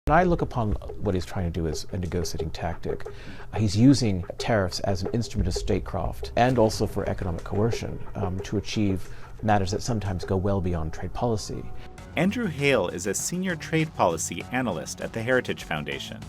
When I look upon what he's trying to do as a negotiating tactic, he's using tariffs as an instrument of statecraft and also for economic coercion to achieve matters that sometimes go well beyond trade policy. Andrew Hale is a senior trade policy analyst at the Heritage Foundation.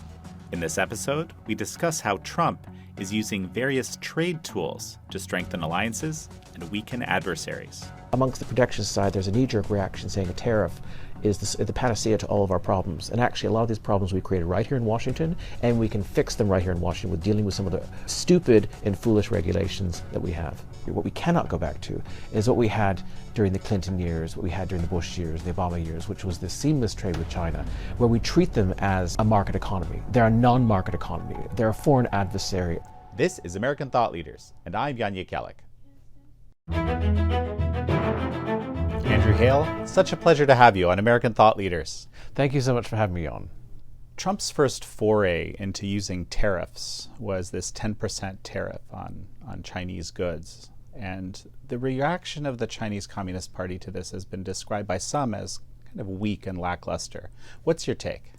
In this episode, we discuss how Trump is using various trade tools to strengthen alliances and weaken adversaries. Amongst the protectionist side, there's a knee-jerk reaction saying a tariff is the panacea to all of our problems. And actually, a lot of these problems we created right here in Washington, and we can fix them right here in Washington with dealing with some of the stupid and foolish regulations that we have. What we cannot go back to is what we had during the Clinton years, what we had during the Bush years, the Obama years, which was this seamless trade with China, where we treat them as a market economy. They're a non-market economy. They're a foreign adversary. This is American Thought Leaders, and I'm Jan Jekielek. Andrew Hale, such a pleasure to have you on American Thought Leaders. Thank you so much for having me on. Trump's first foray into using tariffs was this 10% tariff on Chinese goods. And the reaction of the Chinese Communist Party to this has been described by some as kind of weak and lackluster. What's your take?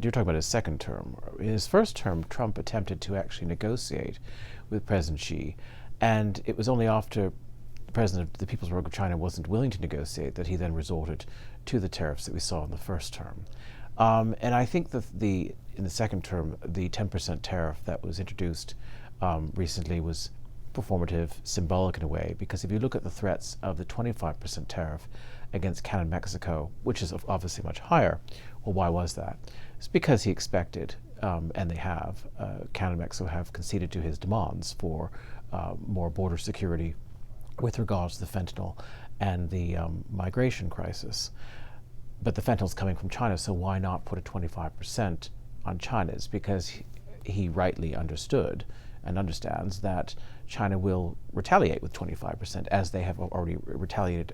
You're talking about his second term. In his first term, Trump attempted to actually negotiate with President Xi, and it was only after the president of the People's Republic of China wasn't willing to negotiate that he then resorted to the tariffs that we saw in the first term. And I think that in the second term, the 10% tariff that was introduced recently was performative, symbolic in a way, because if you look at the threats of the 25% tariff against Canada and Mexico, which is obviously much higher, well, why was that? It's because he expected, and they have, Canada and Mexico have conceded to his demands for more border security with regards to the fentanyl and the migration crisis. But the fentanyl's coming from China, so why not put a 25% on China's? Because he rightly understood and understands that China will retaliate with 25%, as they have already retaliated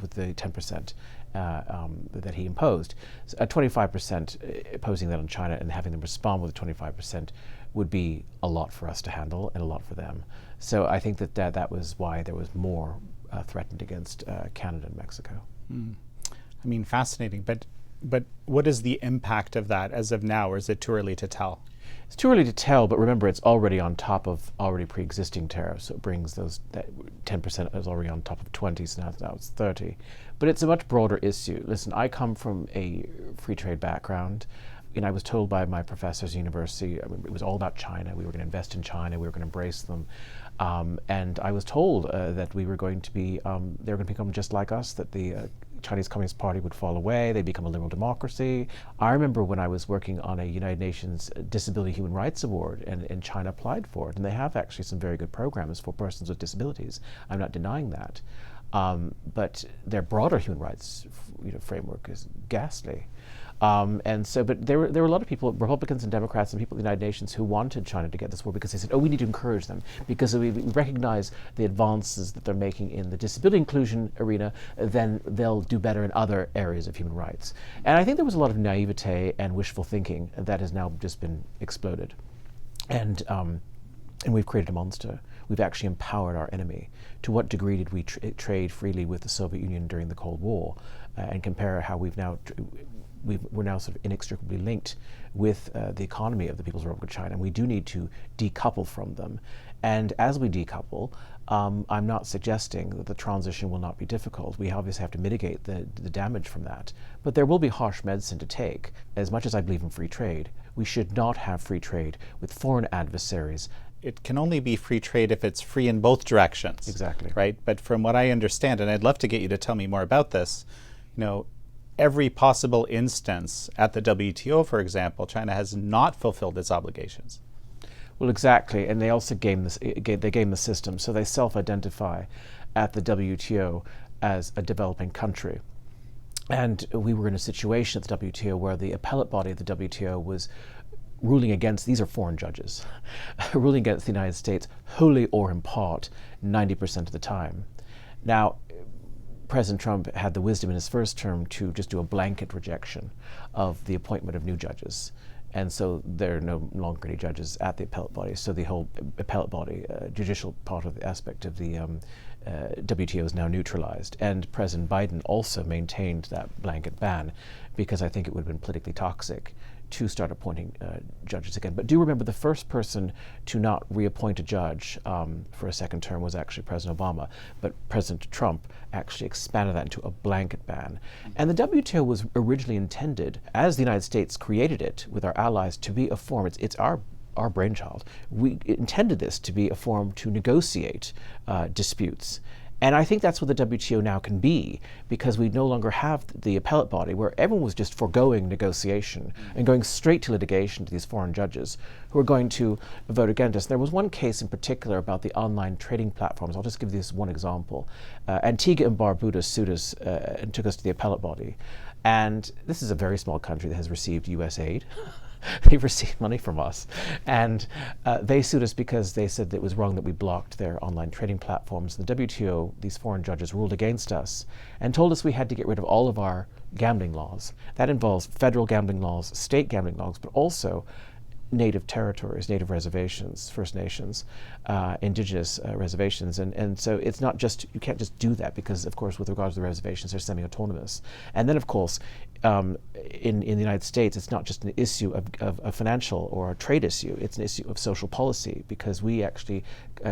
with the 10% that he imposed. So 25% imposing that on China and having them respond with a 25% would be a lot for us to handle and a lot for them. So I think that was why there was more threatened against Canada and Mexico. I mean, fascinating. But what is the impact of that as of now, or is it too early to tell? It's too early to tell, but remember, it's already on top of already pre-existing tariffs. So it brings that 10% is already on top of 20, so now it's 30. But it's a much broader issue. Listen, I come from a free trade background. And I was told by my professors at university, it was all about China. We were going to invest in China. We were going to embrace them. And I was told that we were going to be, they were going to become just like us, that the Chinese Communist Party would fall away. They'd become a liberal democracy. I remember when I was working on a United Nations Disability Human Rights Award, and China applied for it. And they have actually some very good programs for persons with disabilities. I'm not denying that. But their broader human rights framework is ghastly. But there were a lot of people, Republicans and Democrats and people at the United Nations, who wanted China to get this war because they said, we need to encourage them because we recognize the advances that they're making in the disability inclusion arena, then they'll do better in other areas of human rights. And I think there was a lot of naivete and wishful thinking that has now just been exploded. And we've created a monster. We've actually empowered our enemy. To what degree did we trade freely with the Soviet Union during the Cold War? And compare how we're now sort of inextricably linked with the economy of the People's Republic of China. And we do need to decouple from them. And as we decouple, I'm not suggesting that the transition will not be difficult. We obviously have to mitigate the damage from that. But there will be harsh medicine to take. As much as I believe in free trade, we should not have free trade with foreign adversaries. It can only be free trade if it's free in both directions. Exactly. Right? But from what I understand, and I'd love to get you to tell me more about this, every possible instance at the WTO, for example, China has not fulfilled its obligations. Well, exactly, and they also game the system, so they self-identify at the WTO as a developing country. And we were in a situation at the WTO where the Appellate Body of the WTO was ruling against, these are foreign judges, ruling against the United States wholly or in part 90% of the time. Now, President Trump had the wisdom in his first term to just do a blanket rejection of the appointment of new judges. And so there are no longer any judges at the Appellate Body. So the whole Appellate Body, judicial part of the aspect of the WTO is now neutralized. And President Biden also maintained that blanket ban because I think it would have been politically toxic to start appointing judges again. But do remember, the first person to not reappoint a judge for a second term was actually President Obama, but President Trump actually expanded that into a blanket ban. And the WTO was originally intended, as the United States created it with our allies, to be a forum. It's our brainchild. We intended this to be a forum to negotiate disputes. And I think that's what the WTO now can be, because we no longer have the appellate body where everyone was just foregoing negotiation and going straight to litigation to these foreign judges who are going to vote against us. There was one case in particular about the online trading platforms. I'll just give you this one example. Antigua and Barbuda sued us and took us to the appellate body. And this is a very small country that has received US aid. They've received money from us. And they sued us because they said that it was wrong that we blocked their online trading platforms. The WTO, these foreign judges, ruled against us and told us we had to get rid of all of our gambling laws. That involves federal gambling laws, state gambling laws, but also native territories, native reservations, First Nations, indigenous reservations. And so it's not just, you can't just do that because, of course, with regards to the reservations, they're semi-autonomous. And then, of course, in the United States, it's not just an issue of a financial or a trade issue, it's an issue of social policy, because we actually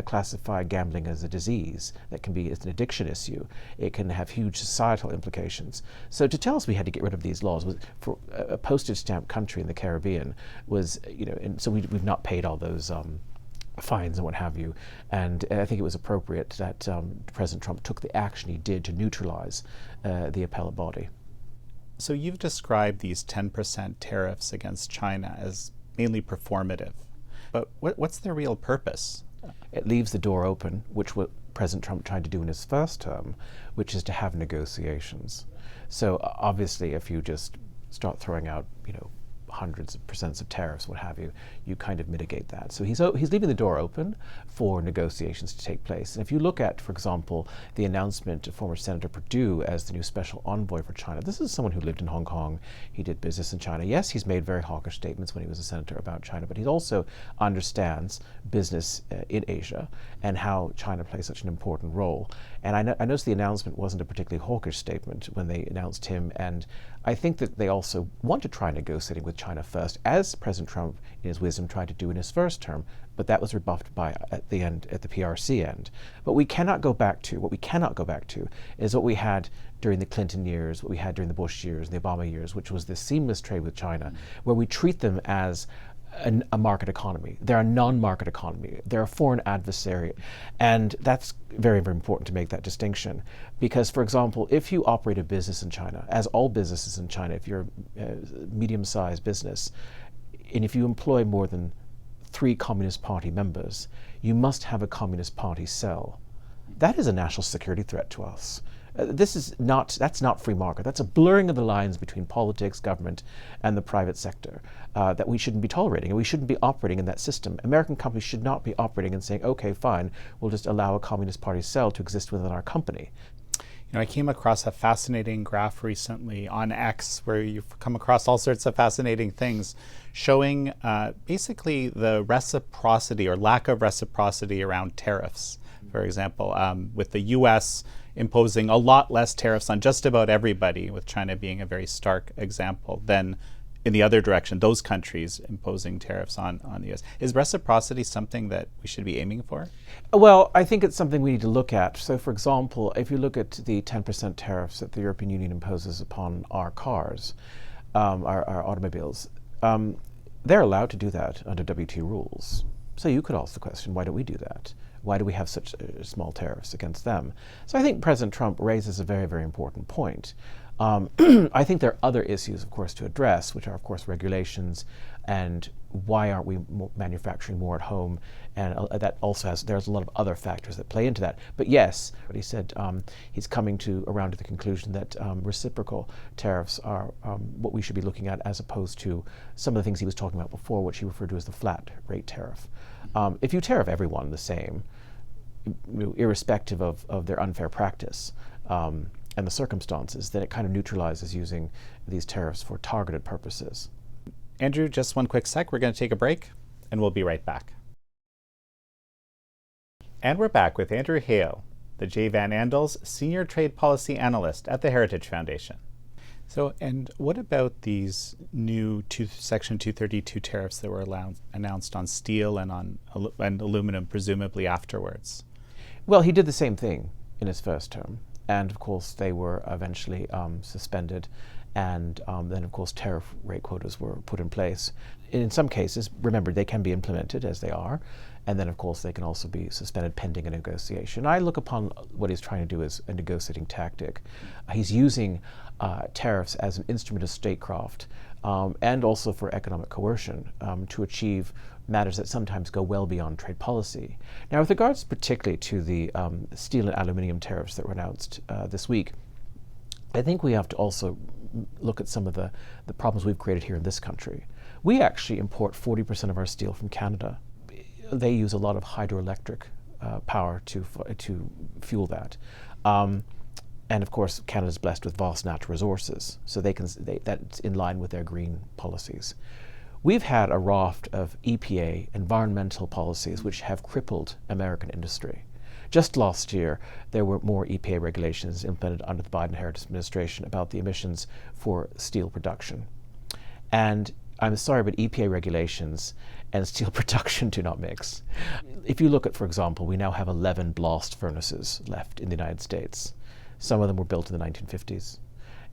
classify gambling as a disease that can be, it's an addiction issue. It can have huge societal implications. So to tell us we had to get rid of these laws was, for a postage stamp country in the Caribbean, was, and so we've not paid all those fines and what have you. And I think it was appropriate that President Trump took the action he did to neutralize the appellate body. So you've described these 10% tariffs against China as mainly performative, but what's their real purpose? It leaves the door open, which what President Trump tried to do in his first term, which is to have negotiations. So obviously, if you just start throwing out, hundreds of percents of tariffs, what have you, you kind of mitigate that. So he's leaving the door open for negotiations to take place. And if you look at, for example, the announcement of former Senator Perdue as the new special envoy for China, this is someone who lived in Hong Kong. He did business in China. Yes, he's made very hawkish statements when he was a senator about China, but he also understands business in Asia and how China plays such an important role. And I noticed the announcement wasn't a particularly hawkish statement when they announced him, and I think that they also want to try negotiating with China first, as President Trump, in his wisdom, tried to do in his first term, but that was rebuffed by at the PRC end. But what we cannot go back to is what we had during the Clinton years, what we had during the Bush years, the Obama years, which was this seamless trade with China, where we treat them as a market economy. They're a non-market economy. They're a foreign adversary. And that's very, very important to make that distinction. Because, for example, if you operate a business in China, as all businesses in China, if you're a medium-sized business, and if you employ more than 3 Communist Party members, you must have a Communist Party cell. That is a national security threat to us. That's not free market. That's a blurring of the lines between politics, government, and the private sector that we shouldn't be tolerating, and we shouldn't be operating in that system. American companies should not be operating and saying, okay, fine, we'll just allow a Communist Party cell to exist within our company. I came across a fascinating graph recently on X where you've come across all sorts of fascinating things showing basically the reciprocity or lack of reciprocity around tariffs. For example, with the US imposing a lot less tariffs on just about everybody, with China being a very stark example, than in the other direction, those countries imposing tariffs on the US. Is reciprocity something that we should be aiming for? Well, I think it's something we need to look at. So, for example, if you look at the 10% tariffs that the European Union imposes upon our cars, our automobiles, they're allowed to do that under WTO rules. So you could ask the question, why don't we do that? Why do we have such small tariffs against them? So I think President Trump raises a very, very important point. I think there are other issues, of course, to address, which are, of course, regulations and why aren't we manufacturing more at home? And that also there's a lot of other factors that play into that. But yes, what he said, he's coming around to the conclusion that reciprocal tariffs are what we should be looking at, as opposed to some of the things he was talking about before, which he referred to as the flat rate tariff. If you tariff everyone the same, irrespective of their unfair practice, and the circumstances, then it kind of neutralizes using these tariffs for targeted purposes. Andrew, just one quick sec. We're going to take a break, and we'll be right back. And we're back with Andrew Hale. the J. Van Andels, Senior Trade Policy Analyst at the Heritage Foundation. So, and what about these new Section 232 tariffs that were announced on steel and on aluminum, presumably afterwards? Well, he did the same thing in his first term, and of course they were eventually suspended, and then of course tariff rate quotas were put in place. In some cases, remember, they can be implemented as they are, and then of course they can also be suspended pending a negotiation. I look upon what he's trying to do as a negotiating tactic. He's using tariffs as an instrument of statecraft and also for economic coercion to achieve matters that sometimes go well beyond trade policy. Now, with regards particularly to the steel and aluminium tariffs that were announced this week, I think we have to also look at some of the problems we've created here in this country. We actually import 40% of our steel from Canada. They use a lot of hydroelectric power to fuel that. And of course, Canada's blessed with vast natural resources, so that's in line with their green policies. We've had a raft of EPA environmental policies which have crippled American industry. Just last year, there were more EPA regulations implemented under the Biden-Harris administration about the emissions for steel production. And I'm sorry, but EPA regulations and steel production do not mix. If you look at, for example, we now have 11 blast furnaces left in the United States. Some of them were built in the 1950s.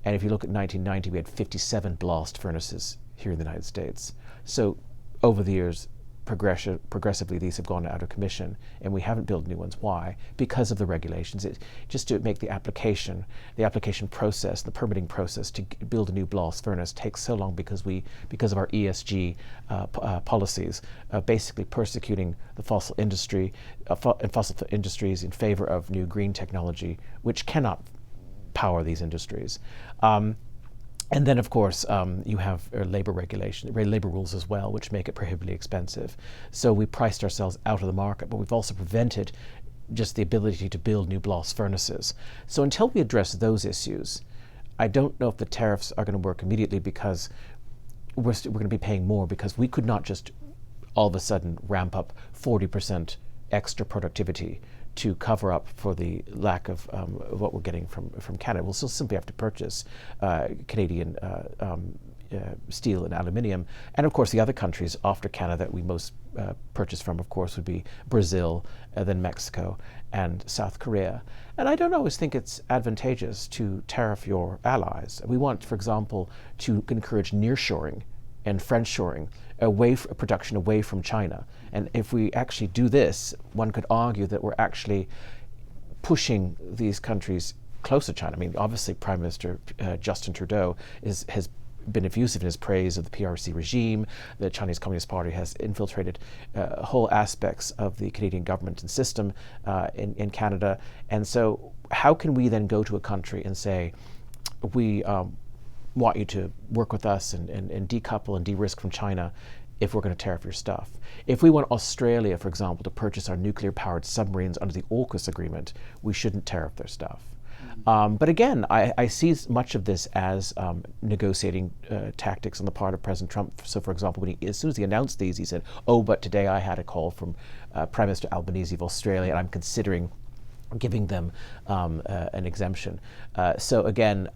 And if you look at 1990, we had 57 blast furnaces here in the United States. So over the years, progressively these have gone out of commission, and we haven't built new ones. Why? Because of the regulations. Just to make the application process, the permitting process to build a new blast furnace takes so long because of our ESG policies, basically persecuting the fossil industry and fossil industries in favor of new green technology, which cannot power these industries. And then, of course, you have labor rules as well, which make it prohibitively expensive. So we priced ourselves out of the market, but we've also prevented just the ability to build new blast furnaces. So until we address those issues, I don't know if the tariffs are going to work immediately, because we're going to be paying more, because we could not just all of a sudden ramp up 40% extra productivity to cover up for the lack of what we're getting from Canada. We'll still simply have to purchase Canadian steel and aluminium. And of course, the other countries after Canada that we most purchase from, of course, would be Brazil, then Mexico, and South Korea. And I don't always think it's advantageous to tariff your allies. We want, for example, to encourage nearshoring and friendshoring production away from China. And if we actually do this, one could argue that we're actually pushing these countries closer to China. I mean, obviously, Prime Minister Justin Trudeau has been effusive in his praise of the PRC regime. The Chinese Communist Party has infiltrated whole aspects of the Canadian government and system in Canada. And so how can we then go to a country and say, we want you to work with us and decouple and de-risk from China if we're going to tariff your stuff? If we want Australia, for example, to purchase our nuclear-powered submarines under the AUKUS agreement, we shouldn't tariff their stuff. But again, I see much of this as negotiating tactics on the part of President Trump. So, for example, as soon as he announced these, he said, "Oh, but today I had a call from Prime Minister Albanese of Australia, and I'm considering giving them an exemption." So again,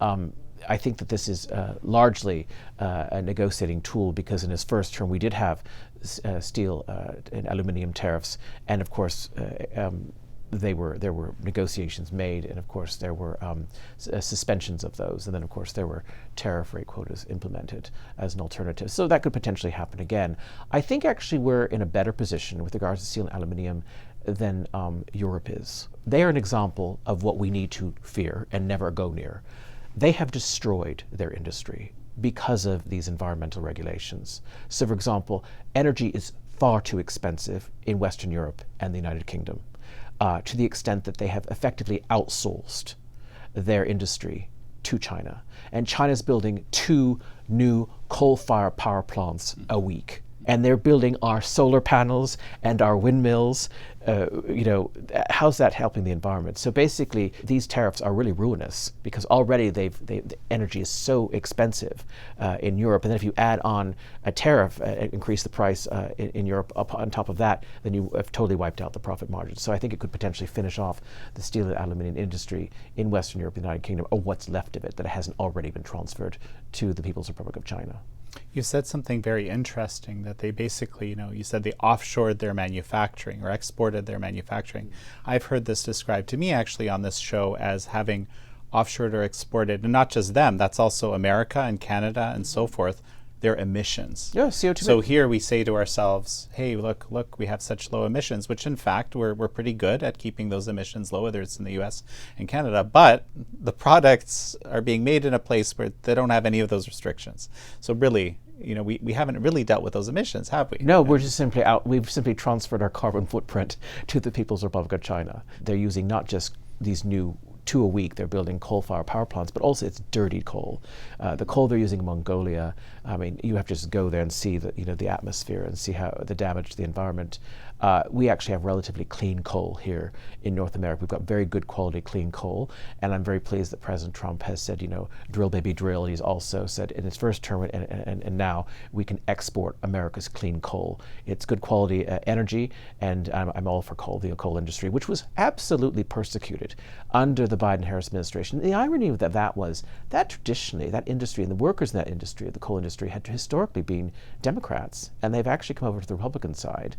I think that this is largely a negotiating tool, because in his first term we did have steel and aluminium tariffs, and of course there were negotiations made, and of course there were suspensions of those, and then of course there were tariff rate quotas implemented as an alternative. So that could potentially happen again. I think actually we're in a better position with regards to steel and aluminium than Europe is. They are an example of what we need to fear and never go near. They have destroyed their industry because of these environmental regulations. So, for example, energy is far too expensive in Western Europe and the United Kingdom, to the extent that they have effectively outsourced their industry to China. And China's building 2 new coal-fired power plants a week. and they're building our solar panels and our windmills. How's that helping the environment? So basically, these tariffs are really ruinous because already the energy is so expensive in Europe, and then if you add on a tariff, increase the price in Europe up on top of that, then you have totally wiped out the profit margins. So I think it could potentially finish off the steel and aluminum industry in Western Europe, the United Kingdom, or what's left of it that hasn't already been transferred to the People's Republic of China. You said something very interesting, that they basically, you said they offshored their manufacturing or exported their manufacturing. I've heard this described to me actually on this show as having offshored or exported, and not just them, that's also America and Canada and so forth, their emissions. Yeah, CO2. So here we say to ourselves, hey, look, we have such low emissions, which in fact we're pretty good at keeping those emissions low, whether it's in the US and Canada, but the products are being made in a place where they don't have any of those restrictions. So really, we haven't really dealt with those emissions, have we? No, we're just simply we've simply transferred our carbon footprint to the People's Republic of China. They're using not just these new 2 a week, they're building coal-fired power plants, but also it's dirty coal. The coal they're using in Mongolia, I mean, you have to just go there and see the atmosphere and see how the damage to the environment. We actually have relatively clean coal here in North America. We've got very good quality clean coal, and I'm very pleased that President Trump has said, drill baby drill. He's also said in his first term and now we can export America's clean coal. It's good quality energy, and I'm all for the coal industry, which was absolutely persecuted under the Biden-Harris administration. The irony of that was that traditionally that industry and the workers in that industry, the coal industry, had historically been Democrats, and they've actually come over to the Republican side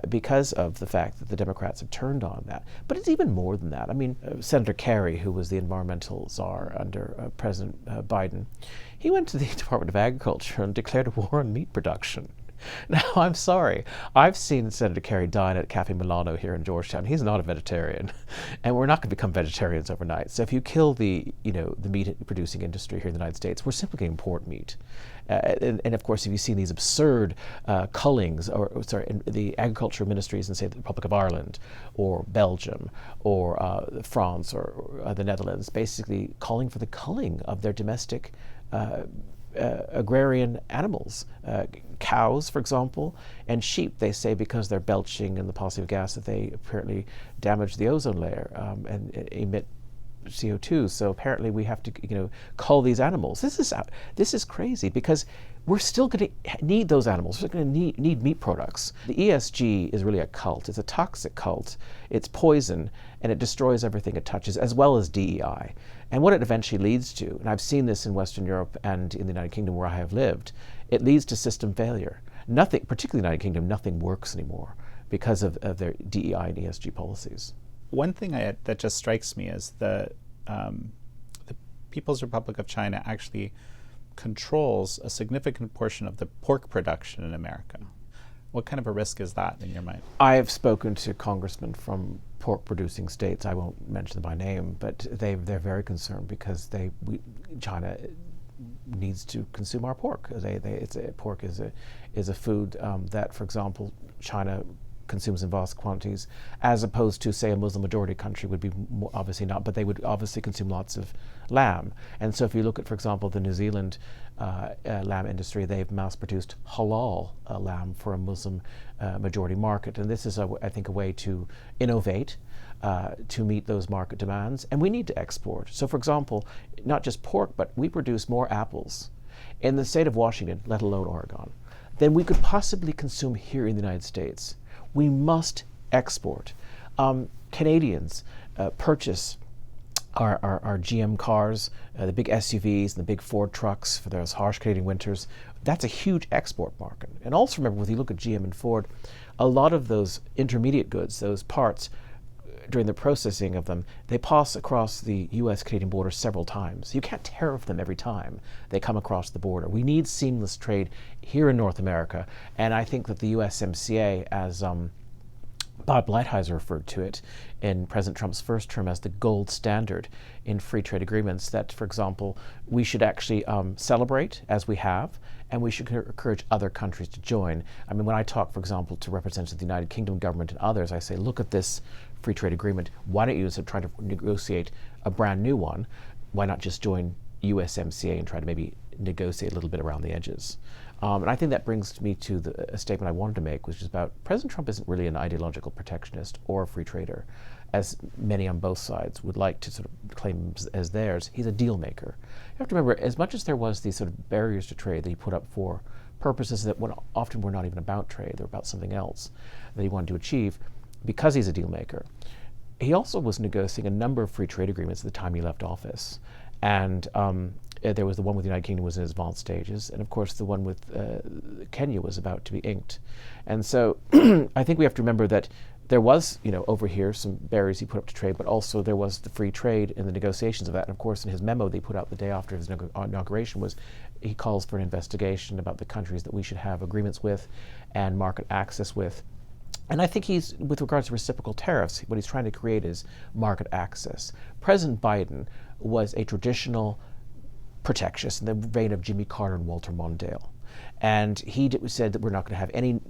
because of the fact that the Democrats have turned on that. But it's even more than that. I mean, Senator Kerry, who was the environmental czar under President Biden, he went to the Department of Agriculture and declared a war on meat production. Now, I'm sorry. I've seen Senator Kerry dine at Cafe Milano here in Georgetown. He's not a vegetarian, and we're not going to become vegetarians overnight. So if you kill the meat-producing industry here in the United States, we're simply going to import meat. And of course, if you've seen these absurd cullings, the agriculture ministries in, say, the Republic of Ireland, or Belgium, or France, or the Netherlands, basically calling for the culling of their domestic agrarian animals, cows, for example, and sheep, they say, because they're belching in the positive gas that they apparently damage the ozone layer and emit CO2. So apparently we have to, cull these animals. This is crazy because we're still going to need those animals. We're going to need meat products. The ESG is really a cult. It's a toxic cult. It's poison, and it destroys everything it touches, as well as DEI. And what it eventually leads to, and I've seen this in Western Europe and in the United Kingdom where I have lived, it leads to system failure. Nothing, particularly in the United Kingdom, nothing works anymore because of their DEI and ESG policies. One thing that just strikes me is the People's Republic of China actually controls a significant portion of the pork production in America. What kind of a risk is that in your mind? I have spoken to congressmen from pork-producing states. I won't mention them by name, but they're very concerned because China needs to consume our pork. Pork is a food that, for example, China consumes in vast quantities, as opposed to, say, a Muslim majority country would be obviously not, but they would obviously consume lots of lamb. And so if you look at, for example, the New Zealand lamb industry, they've mass-produced halal lamb for a Muslim majority market. And this is, I think, a way to innovate to meet those market demands. And we need to export. So, for example, not just pork, but we produce more apples in the state of Washington, let alone Oregon, than we could possibly consume here in the United States. We must export. Canadians purchase our GM cars, the big SUVs and the big Ford trucks for those harsh Canadian winters. That's a huge export market. And also remember, when you look at GM and Ford, a lot of those intermediate goods, those parts, during the processing of them, they pass across the U.S.-Canadian border several times. You can't tariff them every time they come across the border. We need seamless trade here in North America, and I think that the USMCA, as Bob Lighthizer referred to it in President Trump's first term as the gold standard in free trade agreements, that, for example, we should actually celebrate, as we have, and we should encourage other countries to join. I mean, when I talk, for example, to representatives of the United Kingdom government and others, I say, look at this free trade agreement. Why don't you, instead of trying to negotiate a brand new one, why not just join USMCA and try to maybe negotiate a little bit around the edges. And I think that brings me to a statement I wanted to make, which is about President Trump isn't really an ideological protectionist or a free trader, as many on both sides would like to sort of claim as theirs. He's a deal maker. You have to remember, as much as there was these sort of barriers to trade that he put up for purposes that often were not even about trade, they were about something else that he wanted to achieve, because he's a deal maker. He also was negotiating a number of free trade agreements at the time he left office. And there was the one with the United Kingdom was in its advanced stages, and of course the one with Kenya was about to be inked. And so I think we have to remember that there was, over here some barriers he put up to trade, but also there was the free trade in the negotiations of that. And of course, in his memo they put out the day after his inauguration he calls for an investigation about the countries that we should have agreements with and market access with. And I think with regards to reciprocal tariffs, what he's trying to create is market access. President Biden was a traditional protectionist in the vein of Jimmy Carter and Walter Mondale. And he said that we're not going to have any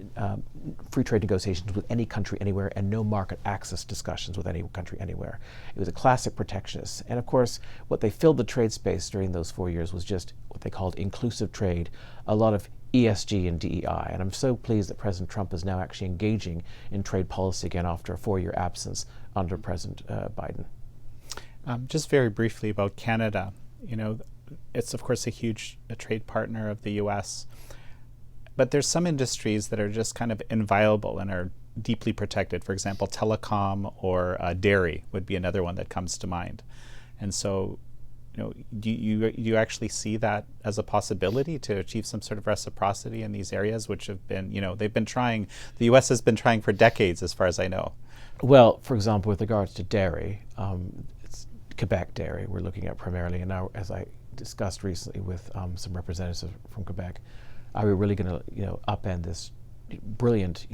free trade negotiations with any country anywhere and no market access discussions with any country anywhere. It was a classic protectionist. And of course, what they filled the trade space during those 4 years was just what they called inclusive trade, a lot of ESG and DEI. And I'm so pleased that President Trump is now actually engaging in trade policy again after a 4-year absence under President Biden. Just very briefly about Canada. It's of course a huge trade partner of the U.S., but there's some industries that are just kind of inviolable and are deeply protected. For example, telecom or dairy would be another one that comes to mind. And so, do you actually see that as a possibility to achieve some sort of reciprocity in these areas, which have been, they've been trying, the U.S. has been trying for decades, as far as I know? Well, for example, with regards to dairy, it's Quebec dairy we're looking at primarily, and now, as I discussed recently with some representatives from Quebec, are we really going to, upend this brilliant,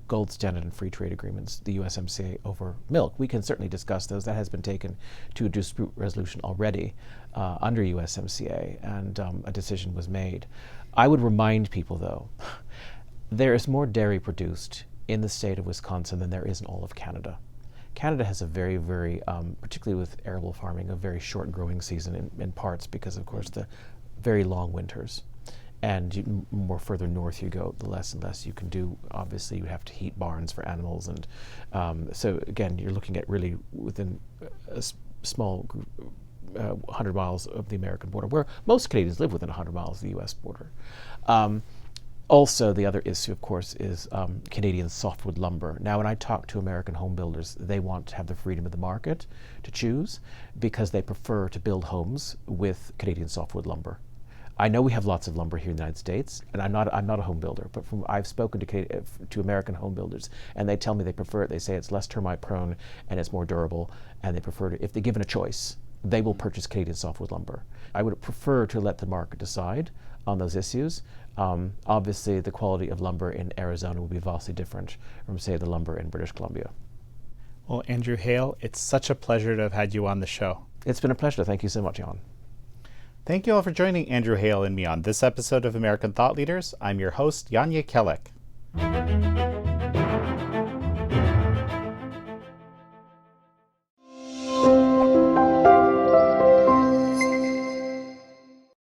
gold standard in free trade agreements, the USMCA, over milk? We can certainly discuss those. That has been taken to a dispute resolution already under USMCA, and a decision was made. I would remind people, though, there is more dairy produced in the state of Wisconsin than there is in all of Canada. Canada has a very, very, particularly with arable farming, a very short growing season in parts because, of course, the very long winters. And more further north you go, the less and less you can do. Obviously, you have to heat barns for animals. And so, again, you're looking at really within a small 100 miles of the American border, where most Canadians live within 100 miles of the U.S. border. Also, the other issue, of course, is Canadian softwood lumber. Now, when I talk to American home builders, they want to have the freedom of the market to choose because they prefer to build homes with Canadian softwood lumber. I know we have lots of lumber here in the United States, and I'm not a home builder, but I've spoken to American home builders, and they tell me they prefer it. They say it's less termite prone and it's more durable, and they prefer to, if they're given a choice, they will purchase Canadian softwood lumber. I would prefer to let the market decide on those issues. Obviously, the quality of lumber in Arizona will be vastly different from, say, the lumber in British Columbia. Well, Andrew Hale, it's such a pleasure to have had you on the show. It's been a pleasure. Thank you so much, Jan. Thank you all for joining Andrew Hale and me on this episode of American Thought Leaders. I'm your host, Jan Jekielek.